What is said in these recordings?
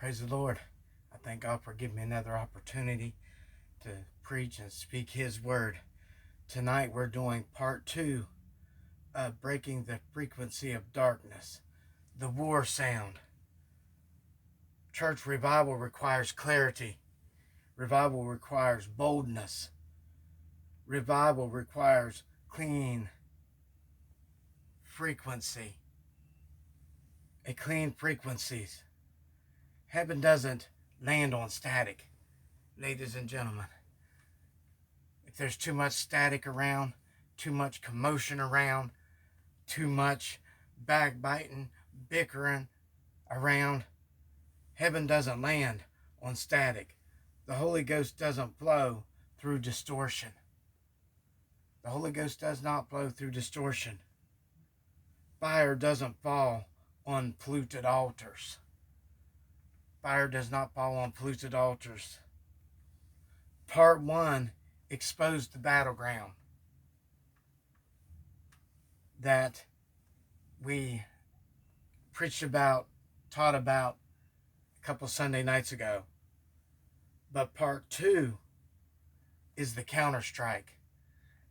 Praise the Lord. I thank God for giving me another opportunity to preach and speak His word. Tonight we're doing part 2 of Breaking the Frequency of Darkness, the war sound. Church revival requires clarity. Revival requires boldness. Revival requires clean frequency. A clean frequencies. Heaven doesn't land on static, ladies and gentlemen. If there's too much static around, too much commotion around, too much backbiting, bickering around, heaven doesn't land on static. The Holy Ghost doesn't flow through distortion. The Holy Ghost does not flow through distortion. Fire doesn't fall on polluted altars. Fire does not fall on polluted altars. Part 1 exposed the battleground that we preached about, taught about a couple Sunday nights ago. But part 2 is the counter-strike.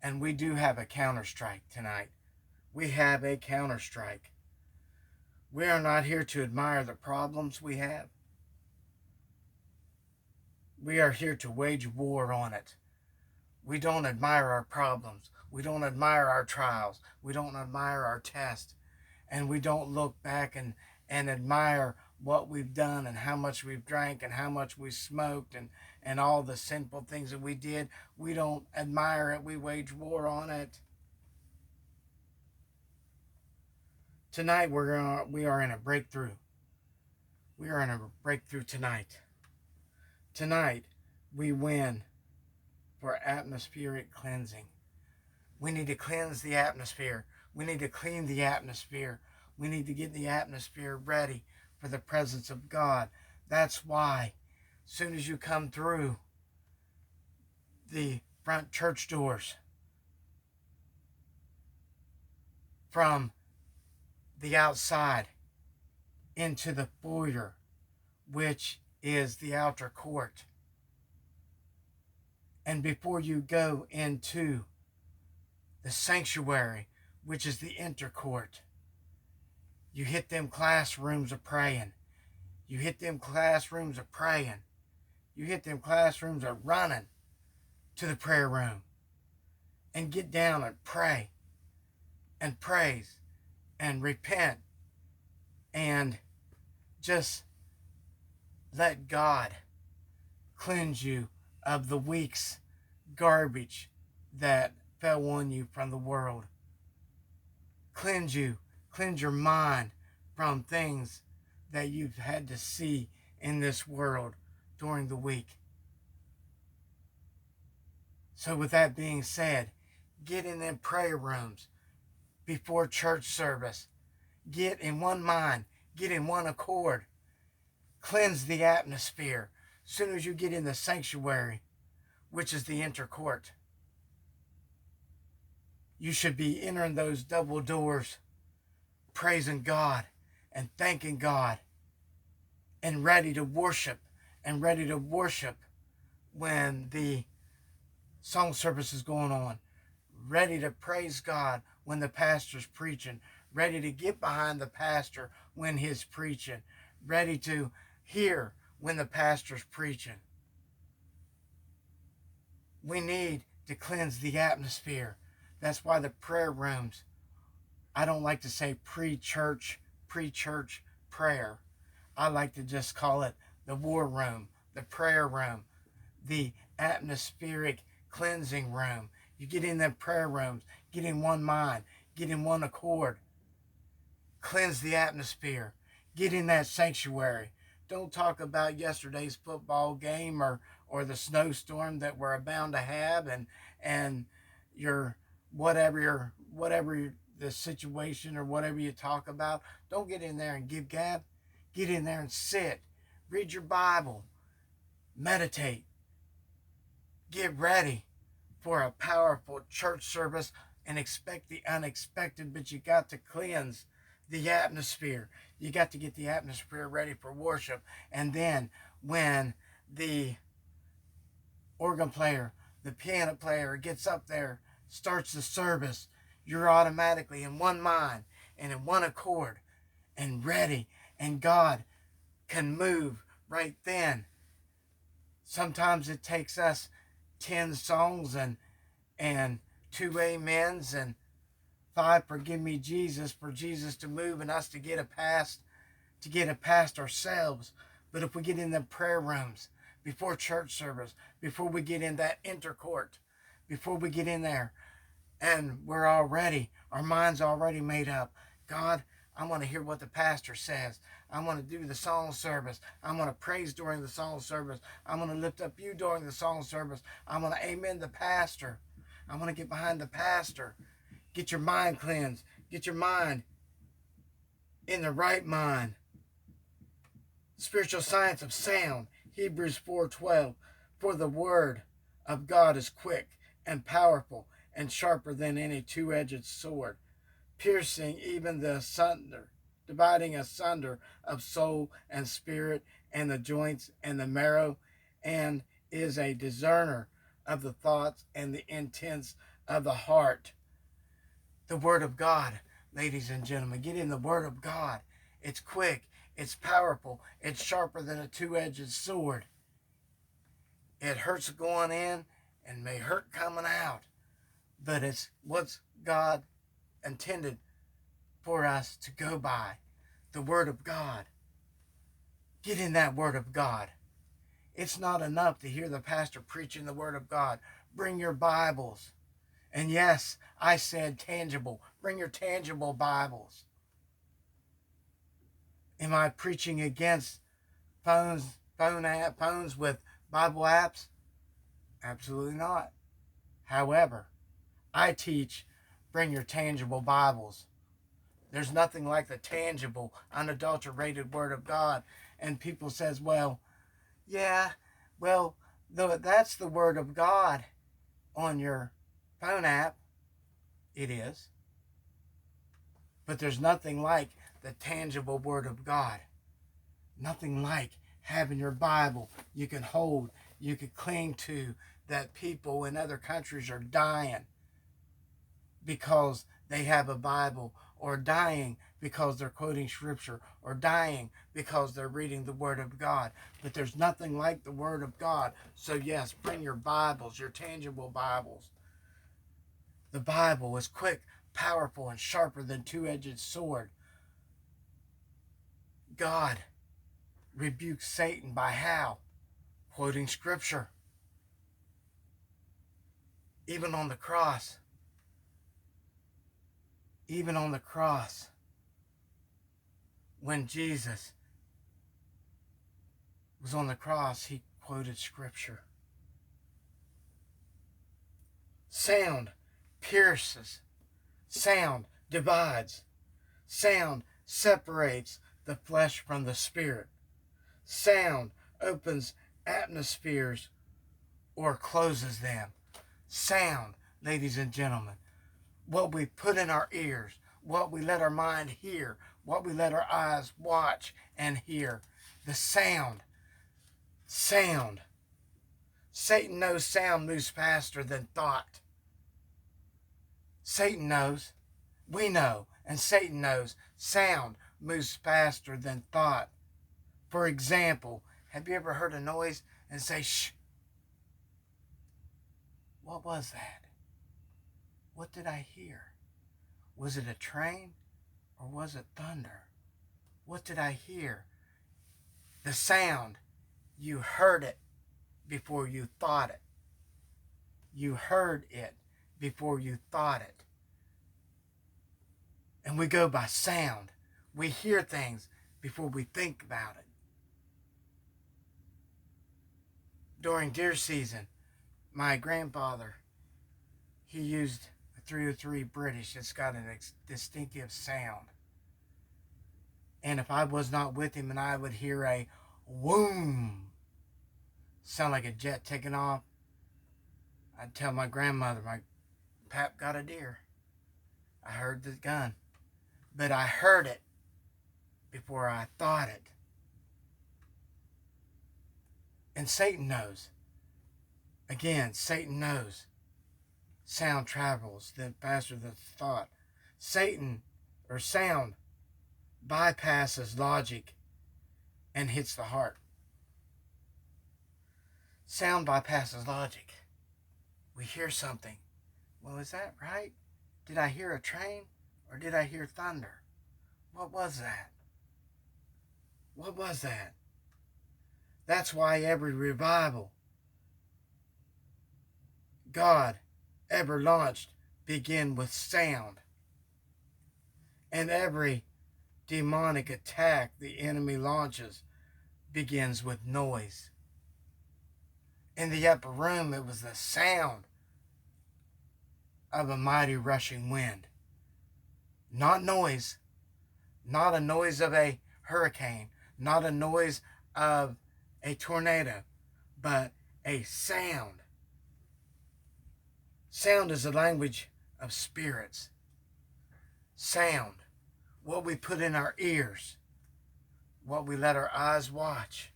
And we do have a counter-strike tonight. We have a counter-strike. We are not here to admire the problems we have. We are here to wage war on it. We don't admire our problems. We don't admire our trials. We don't admire our tests. And we don't look back and admire what we've done and how much we've drank and how much we smoked and all the sinful things that we did. We don't admire it. We wage war on it. Tonight we are in a breakthrough. We are in a breakthrough tonight. Tonight we win for atmospheric cleansing. We need to cleanse the atmosphere. We need to clean the atmosphere. We need to get the atmosphere ready for the presence of God. That's why, as soon as you come through the front church doors, from the outside into the foyer, which is the outer court, and before you go into the sanctuary, which is the inner court, you hit them classrooms of praying. You hit them classrooms of praying. You hit them classrooms of running to the prayer room and get down and pray and praise and repent and just let God cleanse you of the week's garbage that fell on you from the world. Cleanse your mind from things that you've had to see in this world during the week. So with that being said, get in them prayer rooms before church service. Get in one mind, get in one accord. Cleanse the atmosphere as soon as you get in the sanctuary, which is the inner court. You should be entering those double doors, praising God and thanking God, and ready to worship when the song service is going on, ready to praise God when the pastor's preaching, ready to get behind the pastor when he's preaching, ready to hear when the pastor's preaching. We need to cleanse the atmosphere. That's why the prayer rooms, I don't like to say pre-church prayer. I like to just call it the war room, the prayer room, the atmospheric cleansing room. You get in them prayer rooms, get in one mind, get in one accord. Cleanse the atmosphere. Get in that sanctuary. Don't talk about yesterday's football game or the snowstorm that we're bound to have and your whatever the situation or whatever you talk about. Don't get in there and give gab. Get in there and sit. Read your Bible. Meditate. Get ready for a powerful church service and expect the unexpected, but you got to cleanse the atmosphere. You got to get the atmosphere ready for worship. And then when the organ player, the piano player gets up there, starts the service, you're automatically in one mind and in one accord and ready. And God can move right then. Sometimes it takes us 10 songs and 2 amens and 5 forgive me Jesus for Jesus to move and us to get it past ourselves. But if we get in the prayer rooms before church service, before we get in that intercourt, before we get in there, and our mind's already made up. God, I want to hear what the pastor says. I want to do the song service. I want to praise during the song service. I want to lift up you during the song service. I want to amen the pastor. I want to get behind the pastor. Get your mind cleansed. Get your mind in the right mind. Spiritual science of sound. Hebrews 4:12. For the word of God is quick and powerful and sharper than any two-edged sword, piercing even the asunder, dividing asunder of soul and spirit and the joints and the marrow, and is a discerner of the thoughts and the intents of the heart. The Word of God, ladies and gentlemen, get in the Word of God. It's quick, it's powerful, it's sharper than a two-edged sword. It hurts going in and may hurt coming out, but it's what's God intended for us to go by, the Word of God. Get in that Word of God. It's not enough to hear the pastor preaching the Word of God. Bring your Bibles. And yes, I said tangible. Bring your tangible Bibles. Am I preaching against phones with Bible apps? Absolutely not. However, I teach bring your tangible Bibles. There's nothing like the tangible, unadulterated Word of God. And people says, well, that's the Word of God on your phone app. It is. But there's nothing like the tangible Word of God. Nothing like having your Bible you can hold, you can cling to, that people in other countries are dying because they have a Bible, or dying because they're quoting Scripture, or dying because they're reading the Word of God. But there's nothing like the Word of God. So yes, bring your Bibles, your tangible Bibles. The Bible is quick, powerful, and sharper than two-edged sword. God rebukes Satan by how? Quoting Scripture. Even on the cross, when Jesus was on the cross, he quoted Scripture. Sound pierces. Sound divides. Sound separates the flesh from the spirit. Sound opens atmospheres or closes them. Sound, ladies and gentlemen, what we put in our ears, what we let our mind hear, what we let our eyes watch and hear. The sound. Satan knows sound moves faster than thought. Satan knows, we know, and Satan knows sound moves faster than thought. For example, have you ever heard a noise and say, shh? What was that? What did I hear? Was it a train or was it thunder? What did I hear? The sound, you heard it before you thought it. You heard it before you thought it. And we go by sound. We hear things before we think about it. During deer season, my grandfather, he used a 303 British. It's got a distinctive sound. And if I was not with him and I would hear a whoom, sound like a jet taking off, I'd tell my grandmother, my pap got a deer. I heard the gun. but I heard it before I thought it. And Satan knows. Again, Satan knows. Sound travels then faster than thought. Satan, or sound, bypasses logic and hits the heart. Sound bypasses logic. We hear something. Well, is that right? Did I hear a train or did I hear thunder? What was that? What was that? That's why every revival God ever launched began with sound. And every demonic attack the enemy launches begins with noise. In the upper room, it was the sound of a mighty rushing wind. Not noise, not a noise of a hurricane, not a noise of a tornado, but a sound. Sound is the language of spirits. Sound, what we put in our ears, what we let our eyes watch.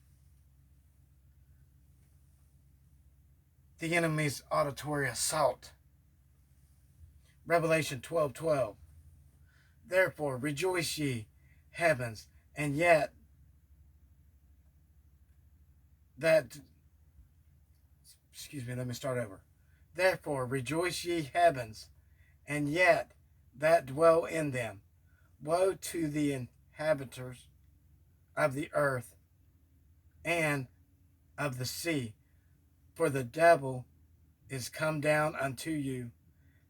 The enemy's auditory assault. Revelation 12:12. Therefore rejoice ye, heavens, and yet that, let me start over. Therefore rejoice ye, heavens, and yet that dwell in them. Woe to the inhabitants of the earth and of the sea, for the devil is come down unto you,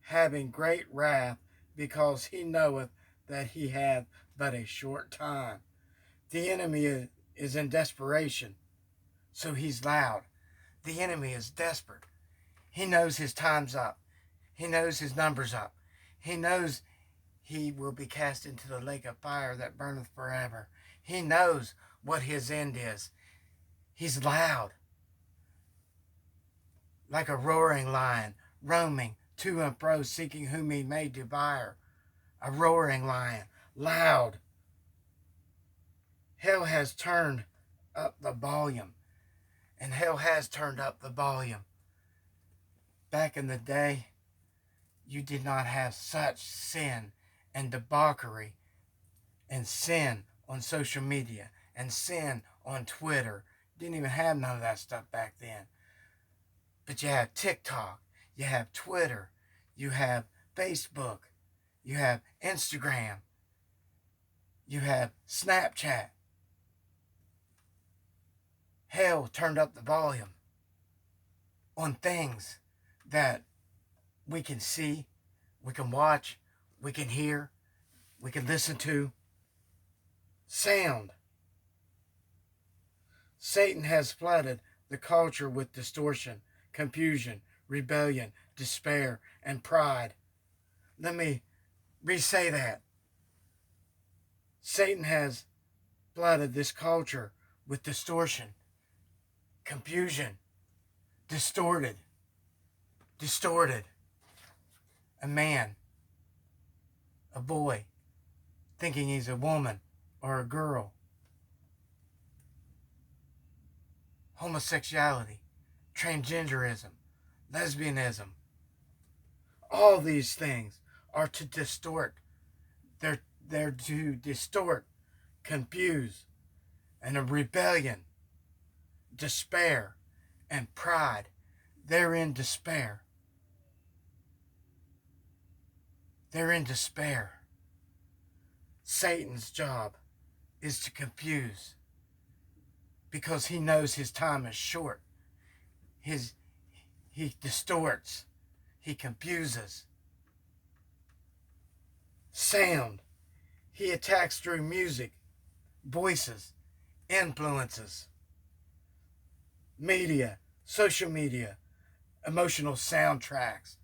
having great wrath, because he knoweth that he hath but a short time. The enemy is in desperation, so he's loud. The enemy is desperate. He knows his time's up. He knows his number's up. He knows he will be cast into the lake of fire that burneth forever. He knows what his end is. He's loud, like a roaring lion, roaming to and fro, seeking whom he may devour. A roaring lion, loud. Hell has turned up the volume, and hell has turned up the volume. Back in the day, you did not have such sin and debauchery and sin on social media and sin on Twitter. Didn't even have none of that stuff back then. But you have TikTok, you have Twitter, you have Facebook, you have Instagram, you have Snapchat. Hell turned up the volume on things that we can see, we can watch, we can hear, we can listen to. Sound. Satan has flooded the culture with distortion, confusion, rebellion, despair, and pride. Let me re-say that. Satan has flooded this culture with distortion, confusion, distorted. A man, a boy, thinking he's a woman or a girl. Homosexuality, transgenderism, lesbianism. All these things are to distort. They're to distort, confuse, and a rebellion, despair, and pride. They're in despair. They're in despair. Satan's job is to confuse, because he knows his time is short. He distorts. He confuses. Sound. He attacks through music, voices, influences, media, social media, emotional soundtracks.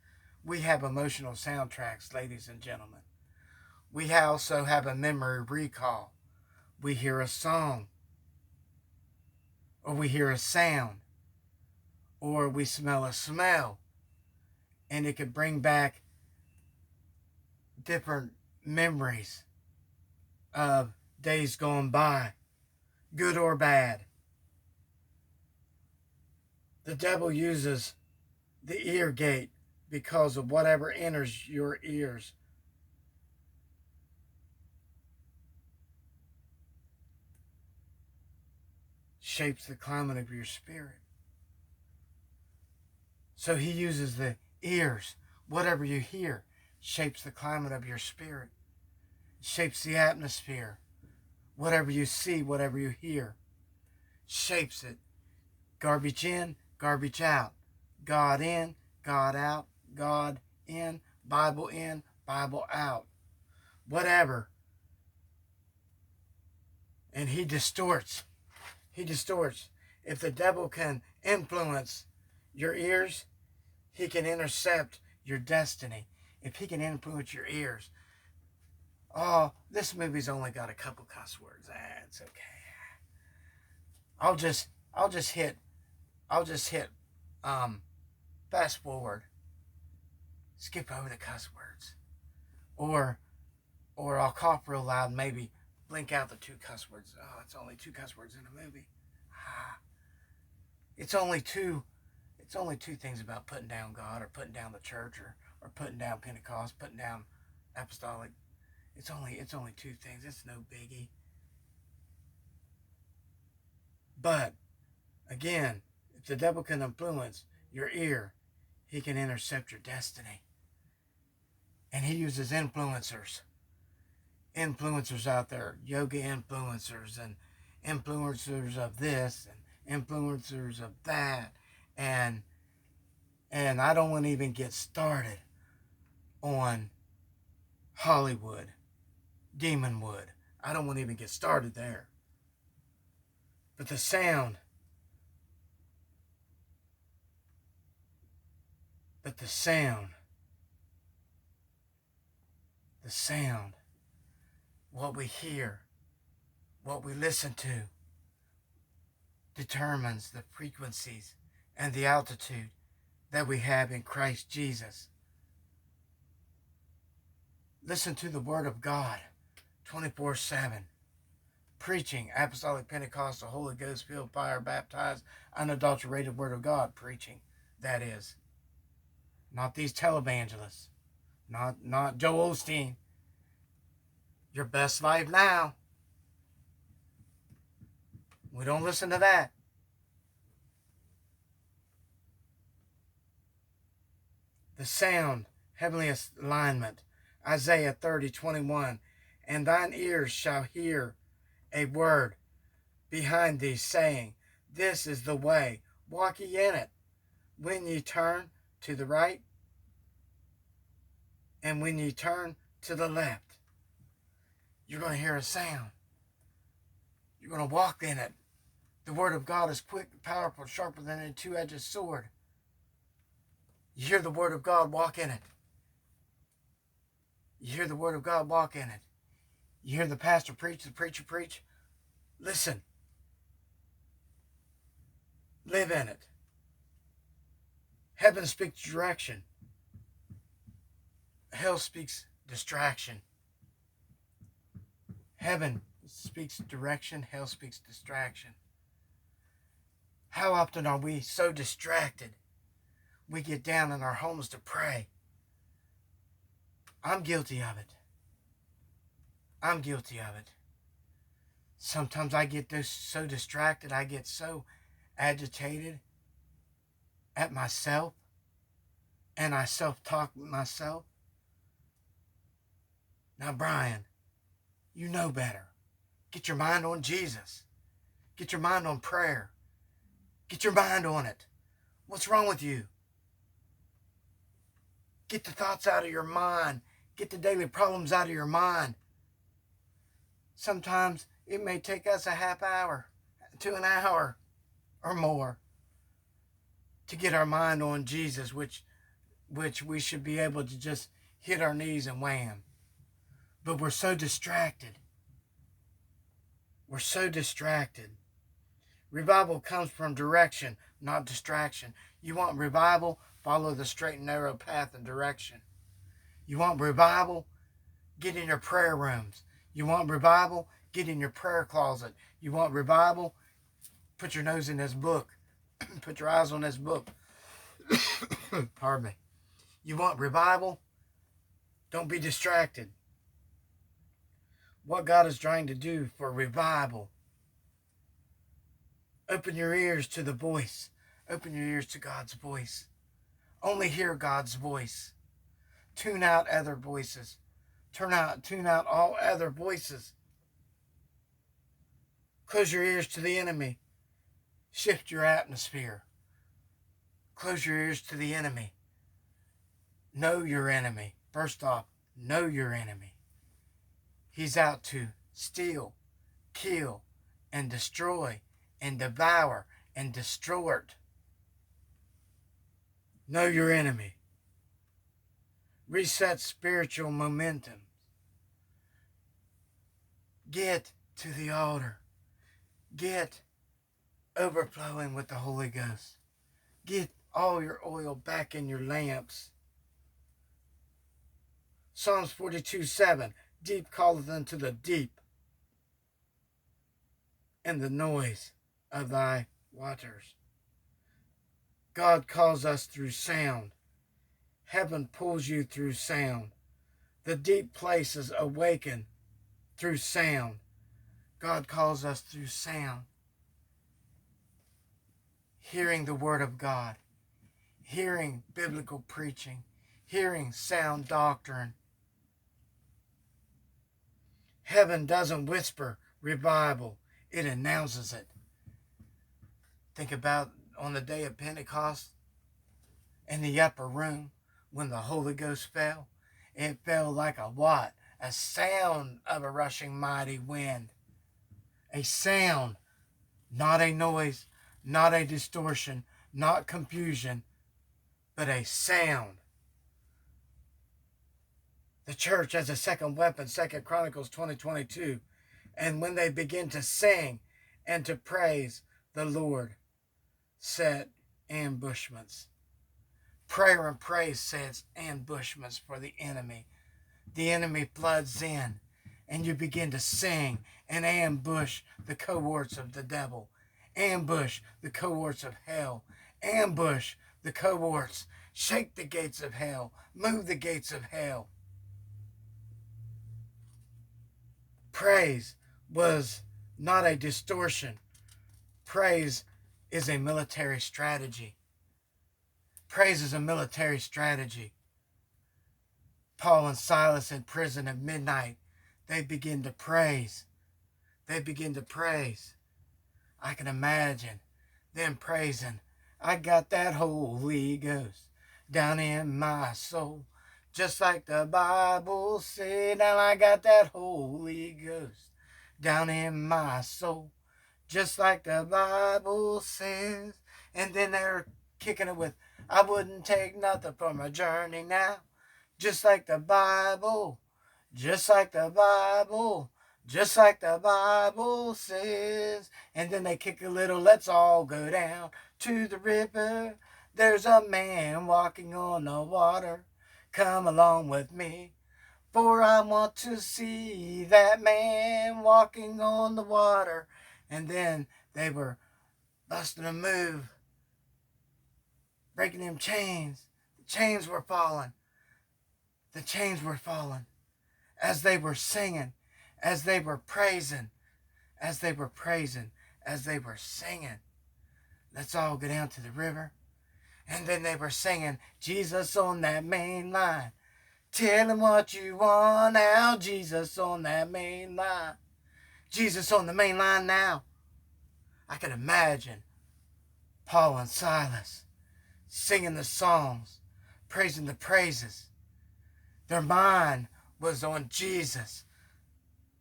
We have emotional soundtracks, ladies and gentlemen. We also have a memory recall. We hear a song, or we hear a sound, or we smell a smell, and it could bring back different memories of days gone by, good or bad. The devil uses the ear gate because of whatever enters your ears. Shapes the climate of your spirit. So he uses the ears. Whatever you hear shapes the climate of your spirit. Shapes the atmosphere. Whatever you see, whatever you hear, shapes it. Garbage in, garbage out. God in, God out. God in, Bible out. Whatever. And he distorts. He distorts. If the devil can influence your ears, he can intercept your destiny. If he can influence your ears. Oh, this movie's only got a couple cuss words. It's okay. I'll just hit fast forward. Skip over the cuss words. Or I'll cough real loud, maybe blink out the 2 cuss words. Oh, it's only 2 cuss words in a movie. It's only two things about putting down God or putting down the church or putting down Pentecost, putting down apostolic. It's only 2 things. It's no biggie. But again, if the devil can influence your ear, he can intercept your destiny. And he uses influencers out there, yoga influencers and influencers of this and influencers of that. And I don't want to even get started on Hollywood, Demonwood. I don't want to even get started there. But the sound, what we hear, what we listen to, determines the frequencies and the altitude that we have in Christ Jesus. Listen to the Word of God 24/7. Preaching, apostolic, Pentecostal, Holy Ghost, filled, fire, baptized, unadulterated Word of God preaching. That is. Not these televangelists. Not Joel Osteen. Your best life now. We don't listen to that. The sound, heavenly alignment. Isaiah 30:21. And thine ears shall hear a word behind thee, saying, This is the way, walk ye in it. When ye turn to the right, and when ye turn to the left, you're going to hear a sound. You're going to walk in it. The Word of God is quick, powerful, sharper than a 2-edged sword. You hear the Word of God, walk in it. You hear the Word of God, walk in it. You hear the pastor preach, the preacher preach. Listen. Live in it. Heaven speaks direction. Hell speaks distraction. Heaven speaks direction. Hell speaks distraction. How often are we so distracted? We get down in our homes to pray. I'm guilty of it. Sometimes I get so distracted. I get so agitated at myself. And I self-talk myself. Now, Brian, you know better. Get your mind on Jesus. Get your mind on prayer. Get your mind on it. What's wrong with you? Get the thoughts out of your mind. Get the daily problems out of your mind. Sometimes it may take us a half hour to an hour or more to get our mind on Jesus, which we should be able to just hit our knees and wham. But we're so distracted. Revival comes from direction, not distraction. You want revival? Follow the straight and narrow path and direction. You want revival? Get in your prayer rooms. You want revival? Get in your prayer closet. You want revival? Put your nose in this book. Put your eyes on this book. Pardon me. You want revival? Don't be distracted. What God is trying to do for revival. Open your ears to the voice. Open your ears to God's voice. Only hear God's voice. Tune out other voices. Tune out all other voices. Close your ears to the enemy. Shift your atmosphere. Close your ears to the enemy. Know your enemy. First off, know your enemy. He's out to steal, kill, and destroy, and devour, and distort. Know your enemy. Reset spiritual momentum. Get to the altar. Get overflowing with the Holy Ghost. Get all your oil back in your lamps. Psalms 42:7. Deep calleth unto the deep, and the noise of thy waters. God calls us through sound. Heaven pulls you through sound. The deep places awaken through sound. God calls us through sound. Hearing the Word of God. Hearing biblical preaching. Hearing sound doctrine. Heaven doesn't whisper revival. It announces it. Think about on the day of Pentecost in the upper room when the Holy Ghost fell. It fell like a what? A sound of a rushing mighty wind. A sound, not a noise, not a distortion, not confusion, but a sound. The church has a second weapon, 2 Chronicles 20:22. And when they begin to sing and to praise, the Lord set ambushments. Prayer and praise sets ambushments for the enemy. The enemy floods in, and you begin to sing and ambush the cohorts of the devil. Ambush the cohorts of hell. Ambush the cohorts. Shake the gates of hell. Move the gates of hell. Praise was not a distortion. Praise is a military strategy. Praise is a military strategy. Paul and Silas in prison at midnight, they begin to praise. They begin to praise. I can imagine them praising. I got that Holy Ghost down in my soul. Just like the Bible said, now I got that Holy Ghost down in my soul. Just like the Bible says. And then they're kicking it with, I wouldn't take nothing from a journey now. Just like the Bible. Just like the Bible. Just like the Bible says. And then they kick a little, let's all go down to the river. There's a man walking on the water. Come along with me, for I want to see that man walking on the water. And then they were busting a move, breaking them chains. The chains were falling. The chains were falling as they were singing, as they were praising, as they were praising, as they were singing. Let's all go down to the river. And then they were singing, Jesus on that main line. Tell him what you want now. Jesus on that main line. Jesus on the main line now. I can imagine Paul and Silas singing the songs, praising the praises. Their mind was on Jesus.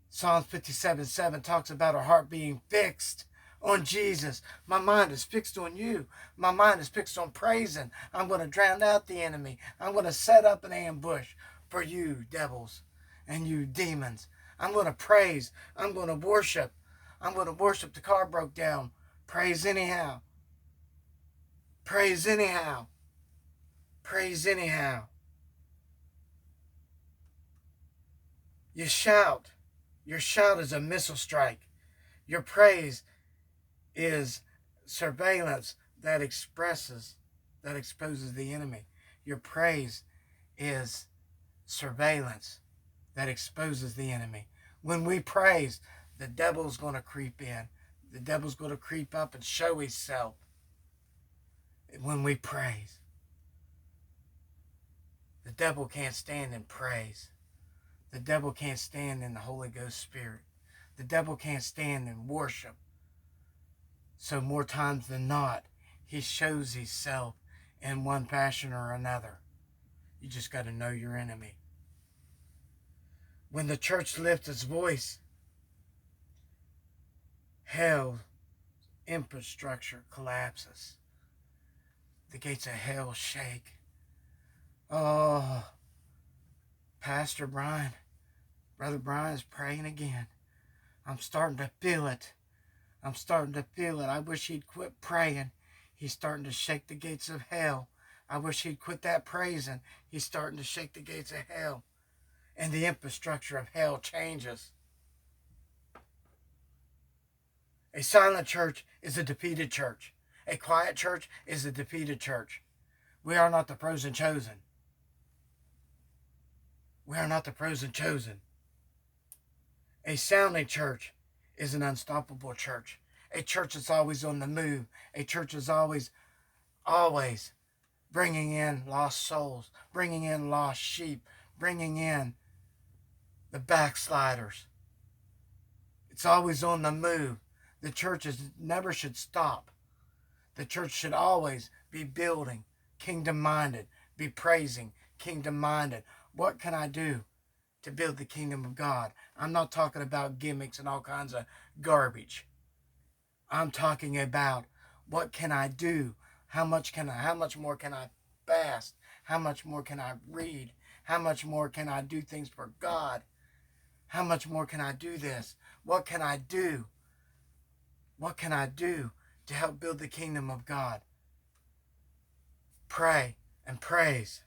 Psalms 57:7 talks about our heart being fixed on Jesus. My mind is fixed on you. My mind is fixed on praising. I'm going to drown out the enemy. I'm going to set up an ambush for you devils and you demons. I'm going to praise. I'm going to worship. I'm going to worship. The car broke down. Praise anyhow. Praise anyhow. Praise anyhow. You shout. Your shout is a missile strike. Your praise is surveillance that exposes the enemy. Your praise is surveillance that exposes the enemy. When we praise, the devil's going to creep in. The devil's going to creep up and show himself when we praise. The devil can't stand in praise. The devil can't stand in the Holy Ghost Spirit. The devil can't stand in worship. So more times than not, he shows himself in one fashion or another. You just got to know your enemy. When the church lifts its voice, hell's infrastructure collapses. The gates of hell shake. Oh, Pastor Brian, Brother Brian is praying again. I'm starting to feel it. I'm starting to feel it. I wish he'd quit praying. He's starting to shake the gates of hell. I wish he'd quit that praising. He's starting to shake the gates of hell. And the infrastructure of hell changes. A silent church is a defeated church. A quiet church is a defeated church. We are not the frozen chosen. We are not the frozen chosen. A sounding church is an unstoppable church. A church that's always on the move. A church is always bringing in lost souls, bringing in lost sheep, bringing in the backsliders. It's always on the move. The church never should stop. The church should always be building, kingdom-minded, be praising, kingdom-minded. What can I do to build the kingdom of God? I'm not talking about gimmicks and all kinds of garbage. I'm talking about what can I do? How much more can I fast? How much more can I read? How much more can I do things for God? How much more can I do this? What can I do? What can I do to help build the kingdom of God? Pray and praise.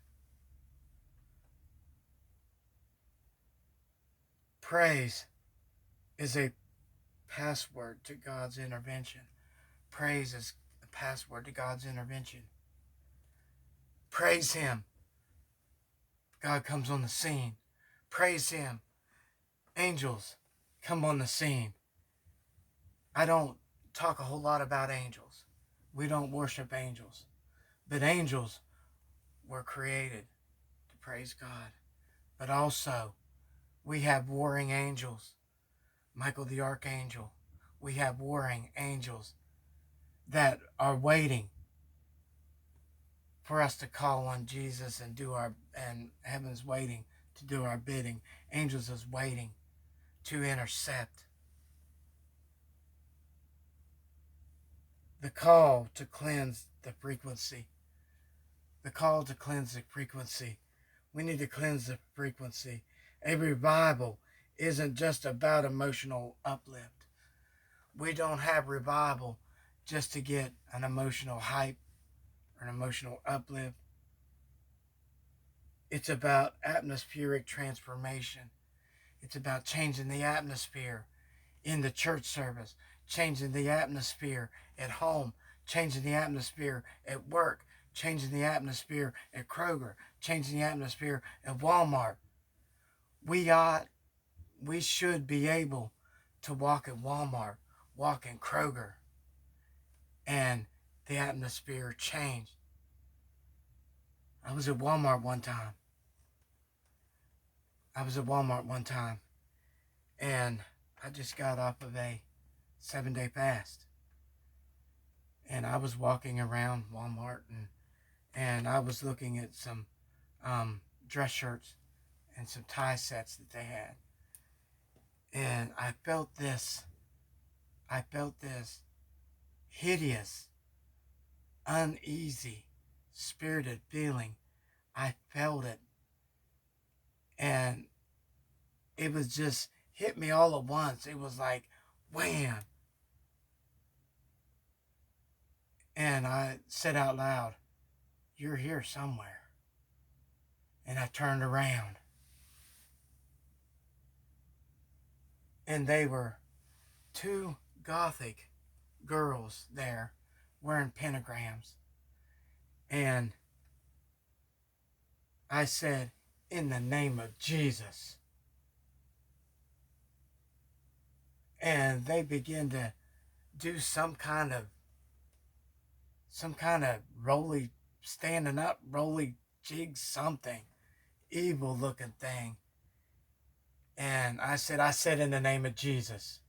Praise is a password to God's intervention. Praise is a password to God's intervention. Praise Him. God comes on the scene. Praise Him. Angels come on the scene. I don't talk a whole lot about angels. We don't worship angels. But angels were created to praise God. But also, we have warring angels. Michael the Archangel. We have warring angels that are waiting for us to call on Jesus and heaven's waiting to do our bidding. Angels is waiting to intercept. The call to cleanse the frequency. The call to cleanse the frequency. We need to cleanse the frequency. A revival isn't just about emotional uplift. We don't have revival just to get an emotional hype or an emotional uplift. It's about atmospheric transformation. It's about changing the atmosphere in the church service, changing the atmosphere at home, changing the atmosphere at work, changing the atmosphere at Kroger, changing the atmosphere at Walmart. We should be able to walk at Walmart, walk in Kroger, and the atmosphere changed. I was at Walmart one time. And I just got off of a 7-day fast. And I was walking around Walmart and I was looking at some dress shirts and some tie sets that they had. And I felt this hideous, uneasy, spirited feeling. I felt it. And it was just hit me all at once. It was like, wham. And I said out loud, "You're here somewhere." And I turned around. And they were two Gothic girls there wearing pentagrams. And I said, in the name of Jesus. And they began to do some kind of roly, standing up, roly jig, something evil looking thing. And I said in the name of Jesus.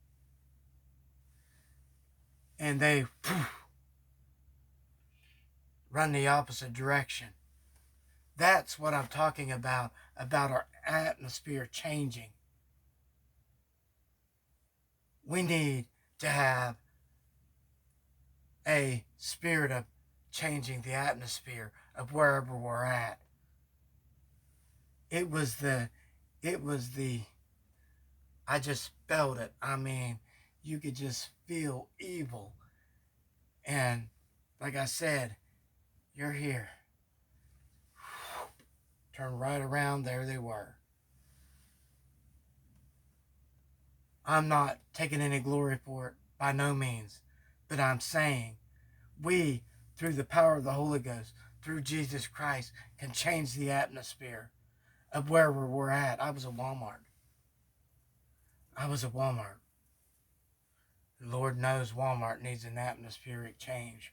And they run the opposite direction. That's what I'm talking about our atmosphere changing. We need to have a spirit of changing the atmosphere of wherever we're at. It was the, I just felt it. I mean, you could just feel evil. And like I said, you're here. Turn right around, there they were. I'm not taking any glory for it, by no means. But I'm saying, we, through the power of the Holy Ghost, through Jesus Christ, can change the atmosphere of wherever we're at. I was at Walmart. Lord knows Walmart needs an atmospheric change.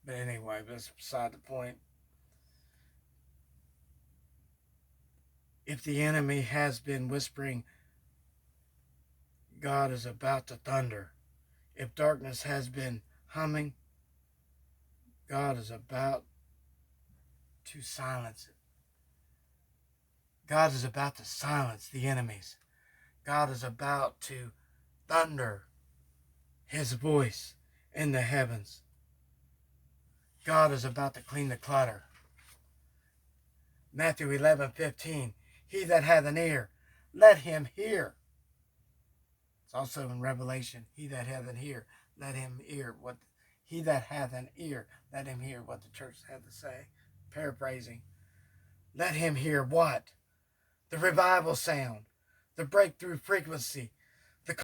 But anyway, that's beside the point. If the enemy has been whispering, God is about to thunder. If darkness has been humming, God is about to silence it. God is about to silence the enemies. God is about to thunder his voice in the heavens. God is about to clean the clutter. Matthew 11:15. He that hath an ear, let him hear. It's also in Revelation. He that hath an ear, let him hear what. He that hath an ear, let him hear what the church hath to say. Paraphrasing. Let him hear what? The revival sound, the breakthrough frequency,